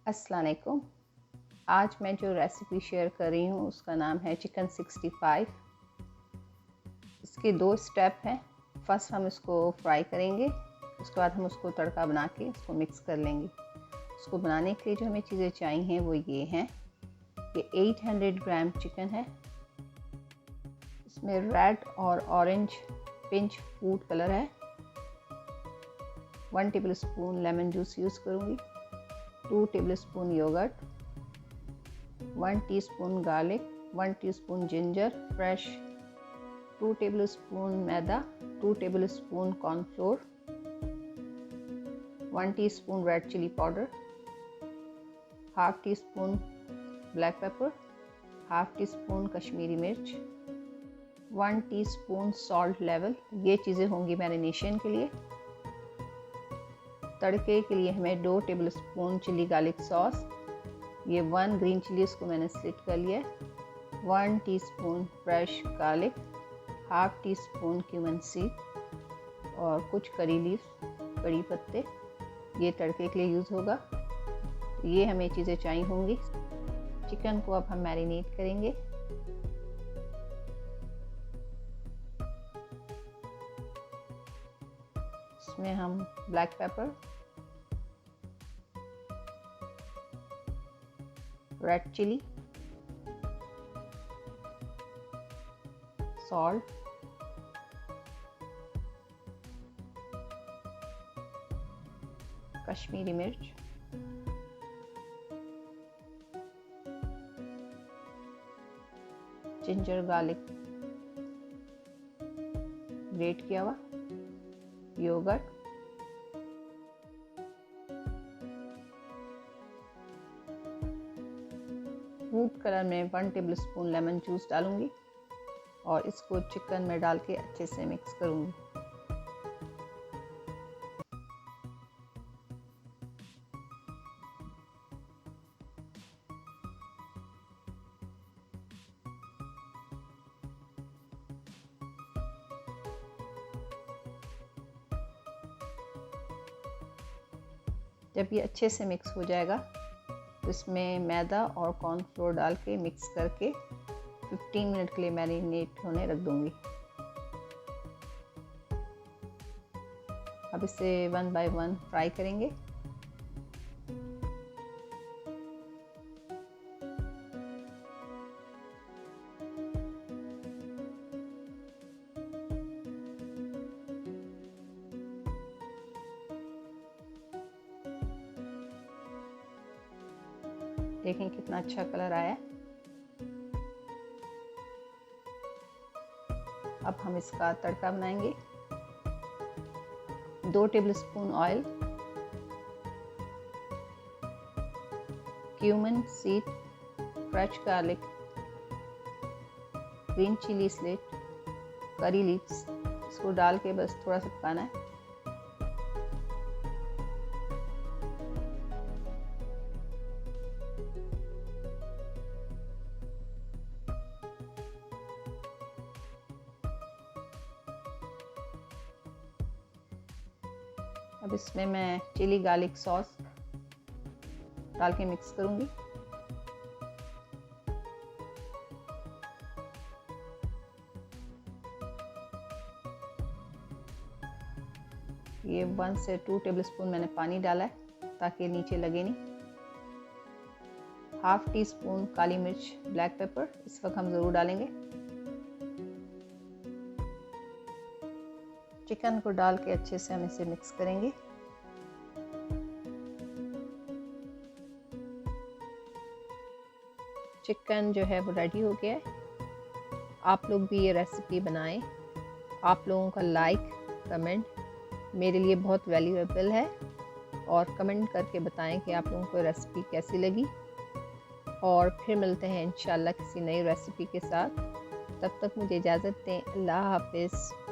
अस्सलाम वालेकुम। आज मैं जो रेसिपी शेयर कर रही हूँ उसका नाम है चिकन 65। इसके 2 स्टेप हैं। फर्स्ट हम इसको फ्राई करेंगे, उसके बाद हम उसको तड़का बना के इसको मिक्स कर लेंगे। उसको बनाने के लिए जो हमें चीज़ें चाहिए वो ये हैं। ये 800 ग्राम चिकन है। इसमें रेड और ऑरेंज पिंच फूड कलर है। 1 tablespoon lemon juice use करूँगी। 2 tablespoon yoghurt, 1 teaspoon garlic, 1 teaspoon ginger fresh, 2 tablespoon maida, 2 tablespoon cornflour, 1 teaspoon red chilli powder, half teaspoon black pepper, half teaspoon Kashmiri मिर्च, 1 teaspoon salt level. ये चीज़ें होंगी marination के लिए। तड़के के लिए हमें 2 टेबलस्पून चिली गार्लिक सॉस, ये 1 ग्रीन चिली इसको मैंने स्लिट कर लिया है, 1 teaspoon fresh garlic, half tea spoon cumin seed और कुछ करी लीव्स, कड़ी पत्ते, ये तड़के के लिए यूज़ होगा। ये हमें चीज़ें चाहिए होंगी। चिकन को अब हम मैरिनेट करेंगे। इसमें हम black pepper, red chili, salt, Kashmiri मिर्च, जिंजर गार्लिक ग्रेट किया हुआ, योगर्ट, फूड कलर में 1 टेबलस्पून लेमन जूस डालूंगी और इसको चिकन में डाल के अच्छे से मिक्स करूंगी। जब ये अच्छे से मिक्स हो जाएगा तो इसमें मैदा और कॉर्नफ्लोर डाल के मिक्स करके 15 मिनट के लिए मैरिनेट होने रख दूंगी। अब इसे 1 बाय 1 फ्राई करेंगे। देखें कितना अच्छा कलर आया। अब हम इसका तड़का बनाएंगे। 2 tablespoon oil, cumin seed, fresh garlic, green chili slit, curry leaves, इसको डाल के बस थोड़ा सा पकाना है। अब इसमें मैं चिली गार्लिक सॉस डाल के मिक्स करूंगी। ये 1 से 2 टेबलस्पून मैंने पानी डाला है ताकि नीचे लगे नहीं। हाफ टी स्पून काली मिर्च ब्लैक पेपर इस वक्त हम ज़रूर डालेंगे। चिकन को डाल के अच्छे से हम इसे मिक्स करेंगे। चिकन जो है वो रेडी हो गया है। आप लोग भी ये रेसिपी बनाएं। आप लोगों का लाइक कमेंट मेरे लिए बहुत वैल्यूएबल है और कमेंट करके बताएं कि आप लोगों को रेसिपी कैसी लगी। और फिर मिलते हैं इंशाल्लाह किसी नई रेसिपी के साथ। तब तक मुझे इजाज़त दें। अल्लाह हाफिज़।